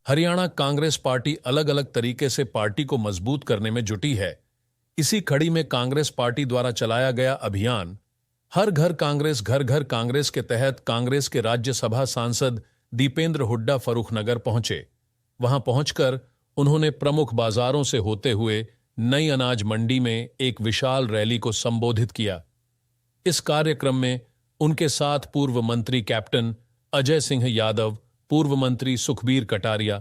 Haryana Congress party अलग अलग तरीके से पार्टी को मजबूत करने में जुटी है। इसी कड़ी में कांग्रेस पार्टी द्वारा चलाया गया अभियान हर घर कांग्रेस घर घर कांग्रेस के तहत कांग्रेस के राज्यसभा सांसद दीपेंद्र हुड्डा फर्रुखनगर पहुंचे। वहां पहुंचकर उन्होंने प्रमुख बाजारों से होते हुए नई अनाज मंडी में एक विशाल रैली को संबोधित किया। इस कार्यक्रम में उनके साथ पूर्व मंत्री कैप्टन अजय सिंह यादव, पूर्व मंत्री सुखबीर कटारिया,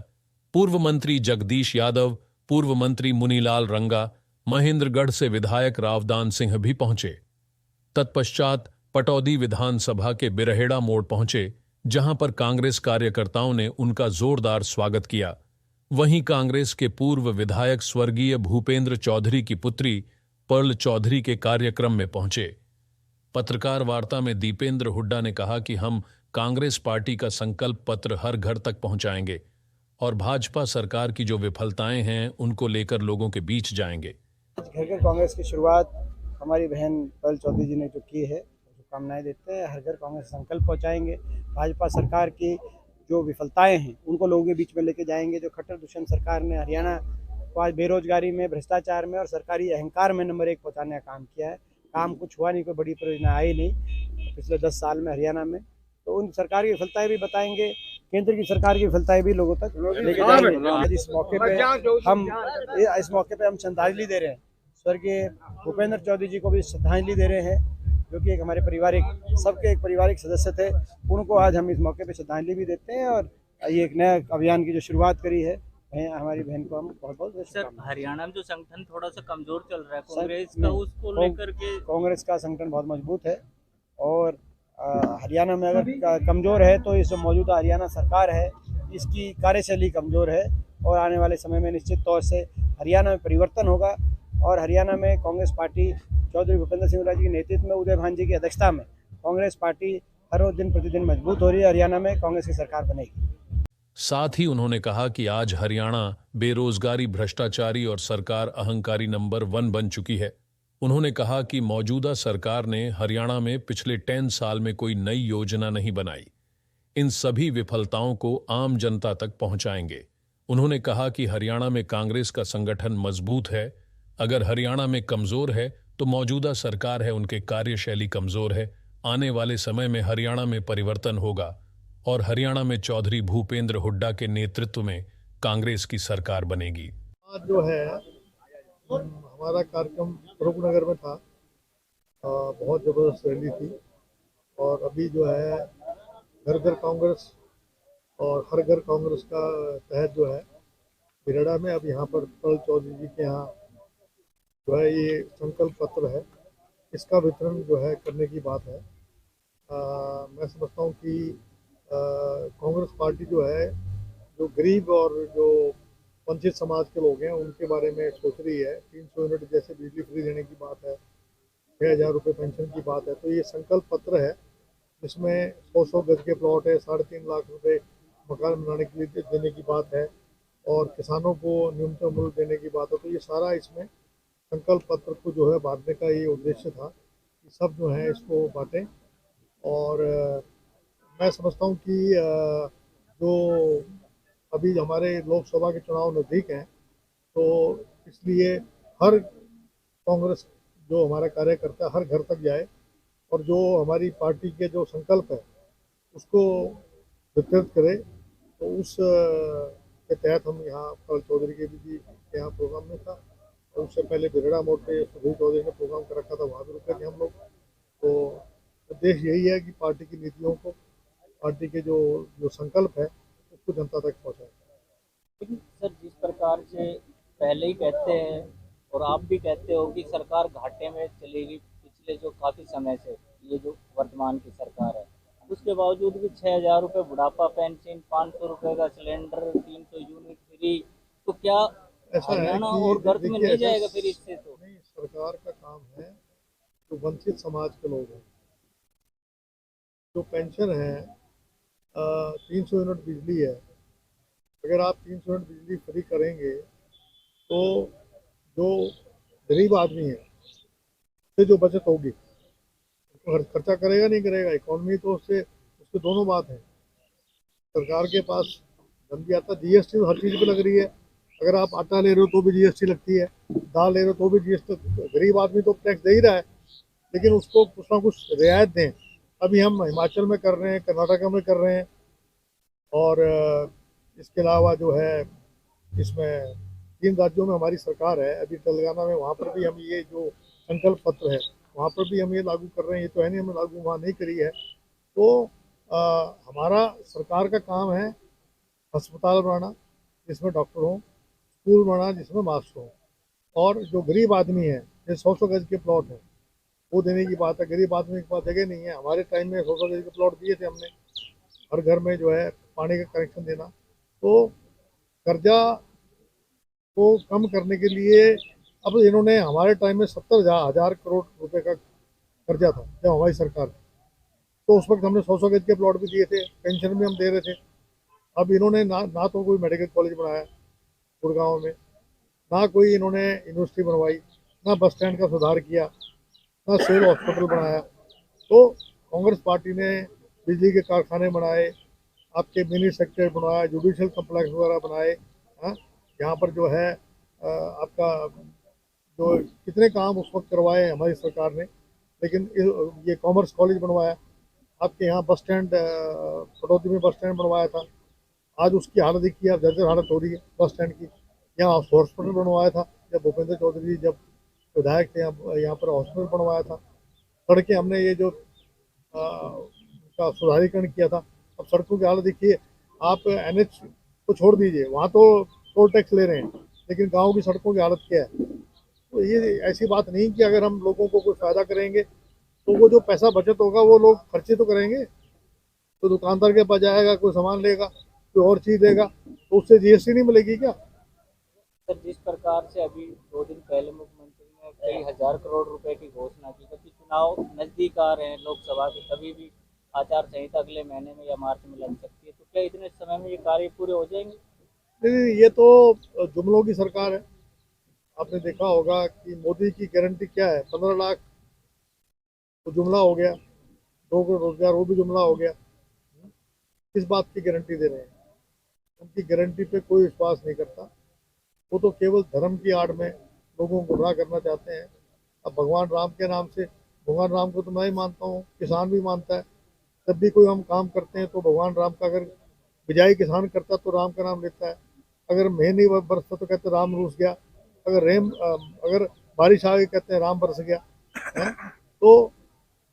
पूर्व मंत्री जगदीश यादव, पूर्व मंत्री मुनीलाल रंगा, महेंद्रगढ़ से विधायक रावदान सिंह भी पहुंचे। तत्पश्चात पटौदी विधानसभा के बिरहेड़ा मोड़ पहुंचे, जहां पर कांग्रेस कार्यकर्ताओं ने उनका जोरदार स्वागत किया। वहीं कांग्रेस के पूर्व विधायक स्वर्गीय भूपेंद्र चौधरी की पुत्री पर्ल चौधरी के कार्यक्रम में पहुंचे। पत्रकार वार्ता में दीपेंद्र हुड्डा ने कहा कि हम कांग्रेस पार्टी का संकल्प पत्र हर घर तक पहुंचाएंगे और भाजपा सरकार की जो विफलताएं हैं उनको लेकर लोगों के बीच जाएंगे। घर घर कांग्रेस की शुरुआत हमारी बहन पर्ल चौधरी जी ने जो की है, शुभकामनाएं देते हैं। हर घर कांग्रेस संकल्प पहुंचाएंगे। भाजपा सरकार की जो विफलताएं हैं उनको लोगों के बीच में लेके जाएंगे। जो खट्टर दुष्यंत सरकार ने हरियाणा को आज बेरोजगारी में, भ्रष्टाचार में और सरकारी अहंकार में नंबर 1 पहुंचाने का काम किया है। काम कुछ हुआ नहीं, कोई बड़ी परियोजना आई नहीं पिछले 10 साल में हरियाणा में। तो उन सरकार की विफलताएं भी बताएंगे, केंद्र की सरकार की विफलताएं भी लोगों तक लेके जाएंगे। आज इस मौके पे हम श्रद्धांजलि दे रहे हैं। स्वर्गीय भूपेंद्र चौधरी जी को भी श्रद्धांजलि दे रहे हैं, जो कि एक हमारे सबके एक पारिवारिक सदस्य थे। उनको आज हम इस मौके पे श्रद्धांजलि भी देते हैं और ये एक नया अभियान की जो शुरुआत करी है हमारी बहन को हम बहुत बहुत। सर, हरियाणा में जो संगठन थोड़ा सा कमजोर चल रहा है कांग्रेस का, उसको लेकर के कांग्रेस का संगठन बहुत मजबूत है और हरियाणा में अगर कमजोर है तो इस मौजूदा हरियाणा सरकार है, इसकी कार्यशैली कमजोर है और आने वाले समय में निश्चित तौर से हरियाणा में परिवर्तन होगा और हरियाणा में कांग्रेस पार्टी चौधरी भूपेंद्र सिंह हुड्डा जी के नेतृत्व में, उदय भान जी की अध्यक्षता में कांग्रेस पार्टी हर दिन प्रतिदिन मजबूत हो रही है। हरियाणा में कांग्रेस की सरकार बनेगी। साथ ही उन्होंने कहा कि आज हरियाणा बेरोजगारी, भ्रष्टाचारी और सरकार अहंकारी नंबर 1 बन चुकी है। उन्होंने कहा कि मौजूदा सरकार ने हरियाणा में पिछले 10 साल में कोई नई योजना नहीं बनाई। इन सभी विफलताओं को आम जनता तक पहुंचाएंगे। उन्होंने कहा कि हरियाणा में कांग्रेस का संगठन मजबूत है। अगर हरियाणा में कमजोर है तो मौजूदा सरकार है, उनके कार्यशैली कमजोर है। आने वाले समय में हरियाणा में परिवर्तन होगा और हरियाणा में चौधरी भूपेंद्र हुड्डा के नेतृत्व में कांग्रेस की सरकार बनेगी। आज जो है हमारा कार्यक्रम फर्रुखनगर में था, बहुत ज़बरदस्त रैली थी और अभी जो है घर घर कांग्रेस और हर घर कांग्रेस का तहत जो है बिरहेड़ा में अब यहाँ पर पर्ल चौधरी जी के यहाँ जो है ये संकल्प पत्र है, इसका वितरण जो है करने की बात है। मैं समझता हूँ कि कांग्रेस पार्टी जो है, जो गरीब और जो वंचित समाज के लोग हैं उनके बारे में सोच रही है। 300 यूनिट जैसे बिजली फ्री देने की बात है, 6,000 रुपये पेंशन की बात है। तो ये संकल्प पत्र है जिसमें 100 गज के प्लॉट है, 3.5 लाख रुपए मकान बनाने के लिए देने की बात है और किसानों को न्यूनतम मूल्य देने की बात है। तो ये सारा इसमें संकल्प पत्र को जो है बांटने का ये उद्देश्य था कि सब जो है इसको बांटें। और मैं समझता हूँ कि जो अभी हमारे लोकसभा के चुनाव नज़दीक हैं तो इसलिए हर कांग्रेस जो हमारा कार्यकर्ता हर घर तक जाए और जो हमारी पार्टी के जो संकल्प है उसको वितरित करे। तो उस के तहत हम यहाँ पर्ल चौधरी के भी यहाँ प्रोग्राम में था और उससे पहले बिरहेड़ा मोड़ पे सुखबीर चौधरी ने प्रोग्राम कर रखा था, वहाँ भी रुके थे हम लोग। तो उद्देश्य यही है कि पार्टी की नीतियों को, पार्टी के जो संकल्प है उसको जनता तक पहुँचाए। लेकिन सर, जिस प्रकार से पहले ही कहते हैं और आप भी कहते हो कि सरकार घाटे में चलेगी पिछले जो काफ़ी समय से, ये जो वर्तमान की सरकार है, उसके बावजूद भी 6,000 रुपये बुढ़ापा पेंशन, 500 रुपये का सिलेंडर, 300 यूनिट फ्री, तो क्या हरियाणा और गर्त में नहीं जाएगा फिर इससे? तो नहीं, सरकार का काम है जो वंचित समाज के लोग हैं, जो पेंशन है, 300 यूनिट बिजली है। अगर आप 300 यूनिट बिजली फ्री करेंगे तो जो गरीब आदमी है उससे जो बचत होगी, खर्चा करेगा नहीं करेगा, इकोनॉमी तो उससे दोनों बात है। सरकार के पास धन भी आता है। जीएसटी तो हर चीज़ पे लग रही है। अगर आप आटा ले रहे हो तो भी जीएसटी लगती है, दाल ले रहे हो तो भी जीएसटी। गरीब आदमी तो टैक्स दे ही रहा है, लेकिन उसको कुछ ना कुछ रियायत दें। अभी हम हिमाचल में कर रहे हैं, कर्नाटका में कर रहे हैं, और इसके अलावा जो है इसमें 3 राज्यों में हमारी सरकार है। अभी तेलंगाना में, वहाँ पर भी हम ये जो संकल्प पत्र है वहाँ पर भी हम ये लागू कर रहे हैं। ये तो है नहीं हमने लागू वहाँ नहीं करी है। तो हमारा सरकार का काम है अस्पताल बनाना जिसमें डॉक्टर हों, स्कूल बनाना जिसमें मास्टर हों, और जो गरीब आदमी है, ये 100-100 गज के प्लॉट है वो देने की बात है। गरीब आदमी के पास जगह नहीं है। हमारे टाइम में 100-100 गज के प्लॉट दिए थे हमने, हर घर में जो है पानी का कनेक्शन देना। तो कर्जा को कम करने के लिए अब इन्होंने, हमारे टाइम में 70,000 करोड़ रुपए का कर्जा था जब हमारी सरकार थी, तो उस वक्त हमने 100-100 गज के प्लॉट भी दिए थे, पेंशन भी हम दे रहे थे। अब इन्होंने ना तो कोई मेडिकल कॉलेज बनाया गुड़गांव में, ना कोई इन्होंने यूनिवर्सिटी बनवाई, ना बस स्टैंड का सुधार किया, ना सिविल हॉस्पिटल बनाया। तो कांग्रेस पार्टी ने बिजली के कारखाने बनाए, आपके मिनी सेक्टर बनवाया, जुडिशल कम्प्लेक्स वगैरह बनाए। हाँ, यहाँ पर जो है आपका जो कितने काम उस वक्त करवाए हमारी सरकार ने। लेकिन ये कॉमर्स कॉलेज बनवाया, आपके यहाँ बस स्टैंड कटौती में बस स्टैंड बनवाया था, आज उसकी हालत देखिए आप, जर्जर हालत हो रही है बस स्टैंड की। यहाँ हॉस्पिटल बनवाया था जब भूपेंद्र चौधरी जी जब विधायक थे, यहाँ पर हॉस्पिटल बनवाया था। सड़कें हमने ये जो का सुधारीकरण किया था। अब सड़कों की हालत देखिए आप, एनएच को छोड़ दीजिए, वहाँ तो टोल टैक्स ले रहे हैं, लेकिन गाँव की सड़कों की हालत क्या है। तो ये ऐसी बात नहीं कि अगर हम लोगों को कोई फायदा करेंगे तो वो जो पैसा बचत होगा वो लोग खर्चे तो करेंगे। तो दुकानदार के पास जाएगा, कोई सामान लेगा, कोई और चीज़ लेगा, तो उससे जीएसटी नहीं मिलेगी क्या? सर, जिस प्रकार से अभी 2 दिन पहले मुख्यमंत्री ने कई हजार करोड़ रुपए की घोषणा की, जबकि चुनाव नजदीक आ रहे हैं लोकसभा के, तभी भी आचार संहिता अगले महीने में या मार्च में लग सकती है, तो क्या इतने समय में ये कार्य पूरे हो जाएंगे? नहीं, ये तो जुमलों की सरकार है। आपने देखा होगा कि मोदी की गारंटी क्या है, 15 लाख तो जुमला हो गया, 2 करोड़ रोजगार वो भी जुमला हो गया। किस बात की गारंटी दे रहे हैं? उनकी गारंटी पे कोई विश्वास नहीं करता। वो तो केवल धर्म की आड़ में लोगों को गुमराह करना चाहते हैं। अब भगवान राम के नाम से, भगवान राम को तो मैं ही मानता हूँ, किसान भी मानता है। जब भी कोई हम काम करते हैं तो भगवान राम का, अगर बिजाई किसान करता तो राम का नाम लेता है, अगर मेह नहीं बरसता तो कहते राम रूस गया, अगर बारिश आ गई कहते हैं राम बरस गया है। तो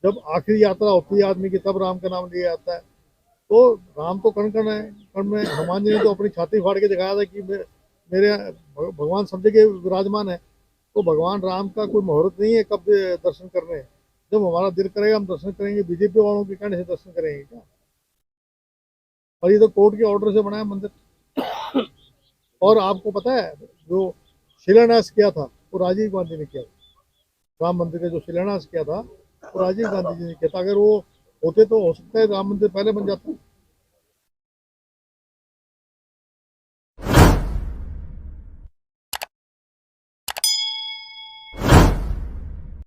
जब आखिरी यात्रा होती है आदमी की तब राम का नाम लिया जाता है। तो राम तो कण कण है, कण में। हनुमान जी ने तो अपनी छाती फाड़ के दिखाया था कि मेरे भगवान सब जगह विराजमान है। तो भगवान राम का कोई मुहूर्त नहीं है कब दर्शन करने हैं। जब हमारा दिल करेगा हम दर्शन करेंगे। बीजेपी वालों के कहने से दर्शन करेंगे क्या? और ये तो कोर्ट के ऑर्डर से बनाया मंदिर। और आपको पता है जो शिलान्यास किया था वो राजीव गांधी ने किया था। राम मंदिर का जो शिलान्यास किया था वो राजीव गांधी जी ने किया था। अगर वो होते तो हो सकता है राम मंदिर पहले बन जाता।